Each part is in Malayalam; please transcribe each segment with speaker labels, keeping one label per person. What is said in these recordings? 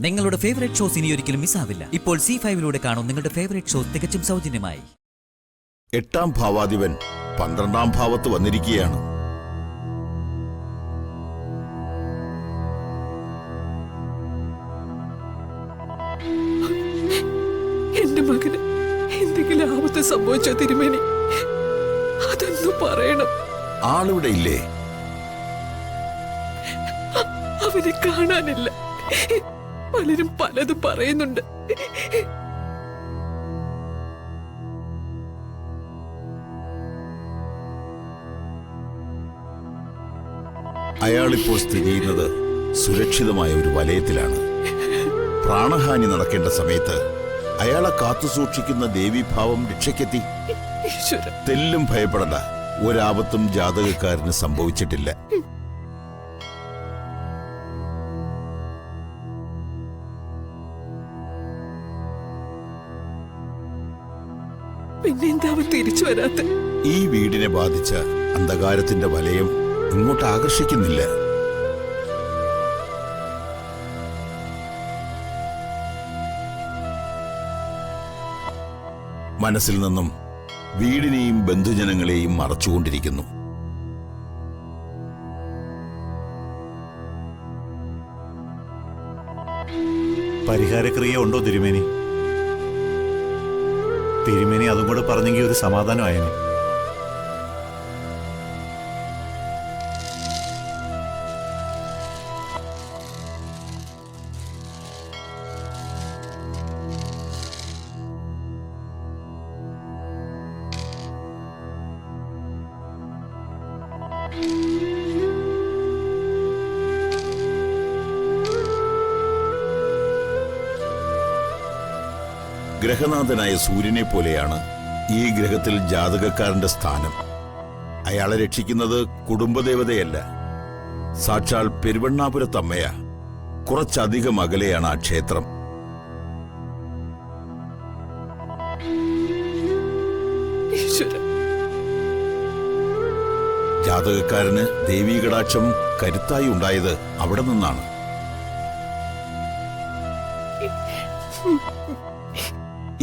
Speaker 1: നിങ്ങളുടെ ഫേവറേറ്റ് ഷോസ് ഇനി ഒരിക്കലും മിസ്സാവില്ല. ഇപ്പോൾ C5 കാണും നിങ്ങളുടെ ഫേവറേറ്റ് ഷോസ് തികച്ചും സൗജന്യമായി.
Speaker 2: 8ാം ഭാവാധിപൻ 12ാം ഭാവത്ത് വന്നിരിക്കുകയാണ്.
Speaker 3: എന്റെ മകന് എന്തെങ്കിലും ആപത്ത് സംഭവിച്ചോ തിരുമേനി? അതൊന്നും പറയണം.
Speaker 2: ആളിവിടെ ഇല്ലേ?
Speaker 3: അവനെ കാണാനില്ല. പലരും പലതും പറയുന്നുണ്ട്.
Speaker 2: അയാളിപ്പോൾ സ്ഥിതി ചെയ്യുന്നത് സുരക്ഷിതമായ ഒരു വലയത്തിലാണ്. പ്രാണഹാനി നടക്കേണ്ട സമയത്ത് അയാളെ കാത്തുസൂക്ഷിക്കുന്ന ദേവീഭാവം രക്ഷയ്ക്കെത്തി. തെല്ലും ഭയപ്പെടണ്ട, ഒരാപത്തും ജാതകക്കാരന് സംഭവിച്ചിട്ടില്ല.
Speaker 3: പിന്നെന്താ അവൻ തിരിച്ചു വരാത്ത?
Speaker 2: ഈ വീടിനെ ബാധിച്ച അന്ധകാരത്തിന്റെ വലയം ഇങ്ങോട്ട് ആകർഷിക്കുന്നില്ല. മനസ്സിൽ നിന്നും വീടിനെയും ബന്ധുജനങ്ങളെയും മറച്ചുകൊണ്ടിരിക്കുന്നു.
Speaker 4: പരിഹാരക്രിയ ഉണ്ടോ തിരുമേനി? തിരുമേനി അതും കൂടെ പറഞ്ഞെങ്കിൽ ഒരു സമാധാനമായേനെ.
Speaker 2: ഗ്രഹനാഥനായ സൂര്യനെ പോലെയാണ് ഈ ഗ്രഹത്തിൽ ജാതകക്കാരന്റെ സ്ഥാനം. അയാളെ രക്ഷിക്കുന്നത് കുടുംബദേവതയല്ല, സാക്ഷാൽ പെരുവണ്ണാപുരത്തമ്മയാ. കുറച്ചധികം അകലെയാണ് ആ ക്ഷേത്രം. ജാതകക്കാരന് ദേവീകടാക്ഷം കരുത്തായി ഉണ്ടായത് അവിടെ നിന്നാണ്.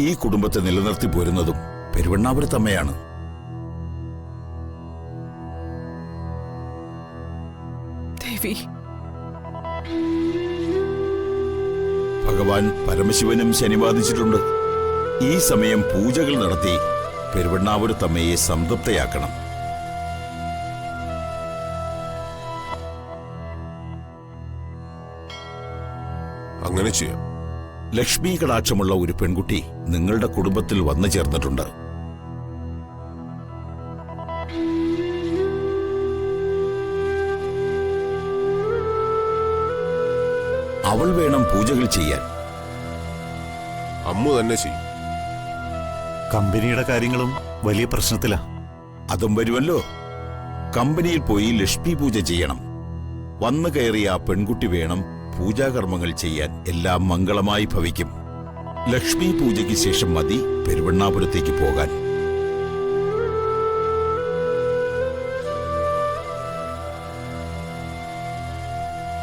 Speaker 2: ഈ കുടുംബത്തെ നിലനിർത്തി പോരുന്നതും പെരുവണ്ണാപുരത്തമ്മയാണ്. ഭഗവാൻ പരമശിവനും ശനി ബാധിച്ചിട്ടുണ്ട്. ഈ സമയം പൂജകൾ നടത്തി പെരുവണ്ണാപുരത്തമ്മയെ സംതൃപ്തയാക്കണം.
Speaker 5: അങ്ങനെ ചെയ്യാം.
Speaker 2: ലക്ഷ്മി കടാക്ഷമുള്ള ഒരു പെൺകുട്ടി നിങ്ങളുടെ കുടുംബത്തിൽ വന്നു ചേർന്നിട്ടുണ്ട്. അവൾ വേണം പൂജകൾ ചെയ്യാൻ.
Speaker 5: അമ്മു തന്നെ ചെയ്യും.
Speaker 4: കമ്പനിയുടെ കാര്യങ്ങളും വലിയ പ്രശ്നത്തിലാ.
Speaker 2: അതും വരുമല്ലോ. കമ്പനിയിൽ പോയി ലക്ഷ്മി പൂജ ചെയ്യണം. വന്നു കയറിയ ആ പെൺകുട്ടി വേണം പൂജാകർമ്മങ്ങൾ ചെയ്യാൻ. എല്ലാം മംഗളമായി ഭവിക്കും. ലക്ഷ്മി പൂജയ്ക്ക് ശേഷം മതി പെരുവണ്ണാപുരത്തേക്ക് പോകാൻ.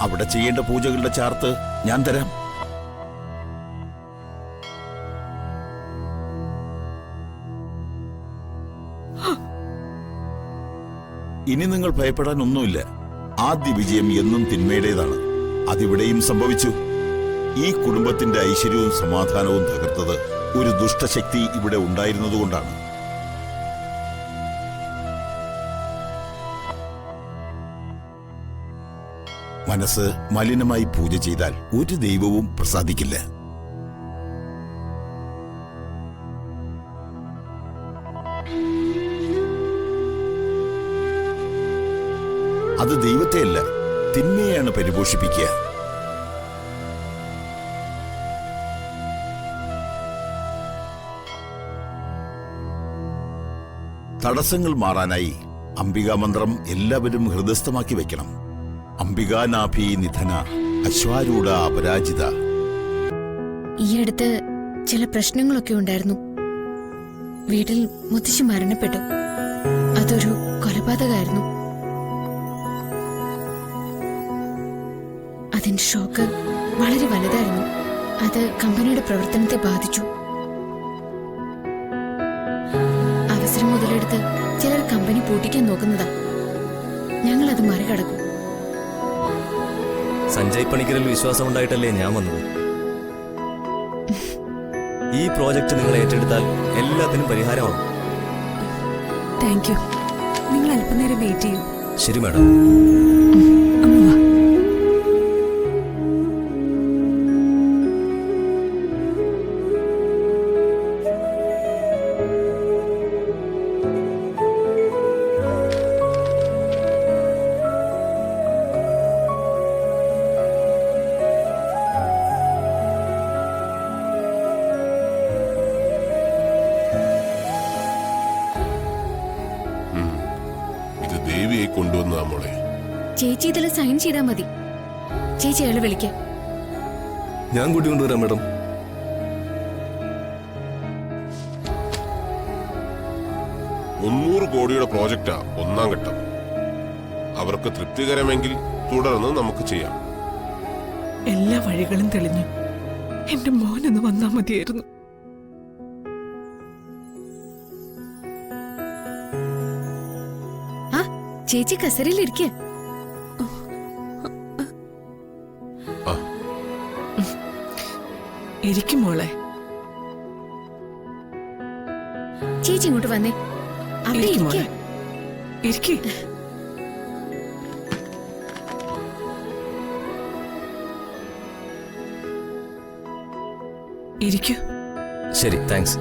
Speaker 2: അവിടെ ചെയ്യേണ്ട പൂജകളുടെ ചാർത്ത് ഞാൻ തരാം. ഇനി നിങ്ങൾ ഭയപ്പെടാൻ ഒന്നുമില്ല. ആദ്യ വിജയം എന്നും തിന്മയുടേതാണ്. അതിവിടെയും സംഭവിച്ചു. ഈ കുടുംബത്തിന്റെ ഐശ്വര്യവും സമാധാനവും തകർത്തത് ഒരു ദുഷ്ടശക്തി ഇവിടെ ഉണ്ടായിരുന്നതുകൊണ്ടാണ്. മനസ്സ് മലിനമായി പൂജ ചെയ്താൽ ഒരു ദൈവവും പ്രസാദിക്കില്ല. അത് ദൈവത്തെയല്ല, തിന്മയാണ് പരിപോഷിപ്പിക്കുക. തടസ്സങ്ങൾ മാറാനായി അംബികാമന്ത്രം എല്ലാവരും ഹൃദയസ്ഥമാക്കി വയ്ക്കണം. അംബികാനാഭി നിധന അശ്വാരൂഢ അപരാജിത.
Speaker 6: ഈയടുത്ത് ചില പ്രശ്നങ്ങളൊക്കെ ഉണ്ടായിരുന്നു. വീട്ടിൽ മുത്തശ്ശി മരണപ്പെട്ടു. അതൊരു കൊലപാതകമായിരുന്നു. അതിന്റെ ഷോക്ക് വളരെ വലുതായിരുന്നു. അത് കമ്പനിയുടെ പ്രവർത്തനത്തെ ബാധിച്ചു. അവസരം മുതലെടുത്ത് ചിലർ കമ്പനി പൂട്ടിക്കാൻ നോക്കുന്നതാ. ഞങ്ങൾ അത് മറികടക്കും.
Speaker 7: സഞ്ജയ് പണിക്കരിൽ വിശ്വാസം ഉണ്ടായിട്ടല്ലേ ഞാൻ വന്നത്. ഈ പ്രോജക്റ്റ് നിങ്ങൾ ഏറ്റെടുത്താൽ എല്ലാത്തിനും പരിഹാരമാവും.
Speaker 8: Thank you. നിങ്ങൾ അല്പനേരം വെയിറ്റ് ചെയ്യൂ.
Speaker 7: ശരി മാഡം.
Speaker 8: അമ്മ വാ.
Speaker 5: ഇത് ദേവിയെ കൊണ്ടുവന്നതാ മോളെ.
Speaker 6: ചേച്ചി ഇതിൽ സൈൻ ചെയ്താൽ മതി. ചേച്ചി അയാളെ വിളിക്കാം.
Speaker 7: ഞാൻ കൂട്ടി കൊണ്ടുവരാം മാഡം.
Speaker 5: കോടിയുടെ പ്രോജക്റ്റാ ഒന്നാം ഘട്ടം. അവർക്ക് തൃപ്തികരമെങ്കിൽ തുടർന്ന് നമുക്ക് ചെയ്യാം.
Speaker 3: എല്ലാ വഴികളും തെളിഞ്ഞു. എന്റെ മോനൊന്ന് വന്നാ മതിയായിരുന്നു.
Speaker 6: ആ ചേച്ചി കസരയിലിരിക്ക.
Speaker 5: ആ,
Speaker 3: ഇരിക്കും മോളെ.
Speaker 6: ചേച്ചി ഇങ്ങോട്ട് വന്നേ. അവിടെ
Speaker 3: ഇരിക്ക്
Speaker 6: ഇരിക്ക.
Speaker 3: മോളെ. ഇരിക്ക്. ഇരിക്കൂ.
Speaker 7: ശരി, താങ്ക്സ്.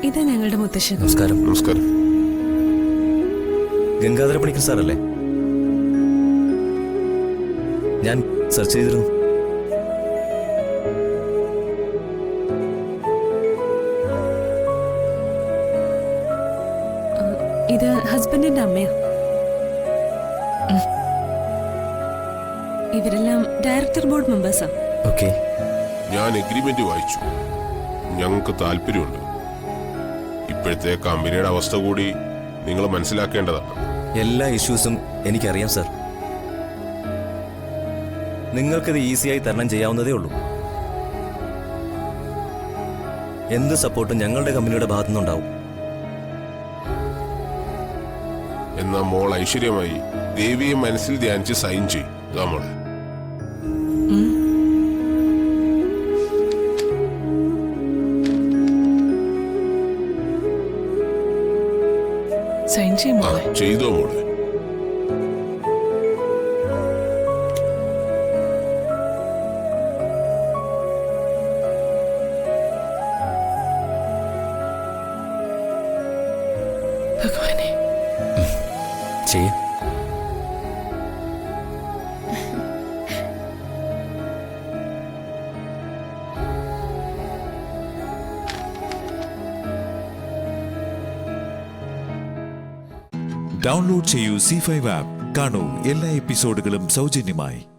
Speaker 8: ഇതാ ഞങ്ങളുടെ മുത്തശ്ശൻ.
Speaker 7: നമസ്കാരം.
Speaker 5: നമസ്കാരം.
Speaker 7: ഗംഗാധര പണിക്കർ സാറല്ലേ? ഞാൻ സെർച്ച് ചെയ്തിരുന്നു.
Speaker 8: ഇത് ഹസ്ബൻഡിന്റെ അമ്മയാ. ഇവരെല്ലാം ഡയറക്ടർ ബോർഡ് മെമ്പേഴ്സാ.
Speaker 7: ഓക്കെ.
Speaker 5: ഞാൻ എഗ്രിമെന്റ് വായിച്ചു. ഞങ്ങൾക്ക് താല്പര്യമുണ്ട്. ഇപ്പോഴത്തെ കമ്പനിയുടെ അവസ്ഥ കൂടി നിങ്ങൾ മനസ്സിലാക്കേണ്ടതാണ്.
Speaker 7: എല്ലാ ഇഷ്യൂസും എനിക്കറിയാം സാർ. നിങ്ങൾക്കിത് ഈസിയായി തരണം ചെയ്യാവുന്നതേ ഉള്ളൂ. എന്ത് സപ്പോർട്ടും ഞങ്ങളുടെ കമ്പനിയുടെ ഭാഗത്തുനിന്നുണ്ടാവും.
Speaker 5: എന്നാ മോൾ ഐശ്വര്യമായി ദേവിയെ മനസ്സിൽ ധ്യാനിച്ച് സൈൻ ചെയ്യും. ഇതാ മോളെ.
Speaker 3: സൈൻ ചെയ്യും
Speaker 5: ആ,
Speaker 3: മോളെ.
Speaker 5: ചെയ്തോ മോളെ.
Speaker 3: ഭഗവാനെ.
Speaker 7: ചെയ്യ.
Speaker 9: ഡൗൺലോഡ് ചെയ്യൂ C5 ആപ്പ്. കാണൂ എല്ലാ എപ്പിസോഡുകളും സൗജന്യമായി.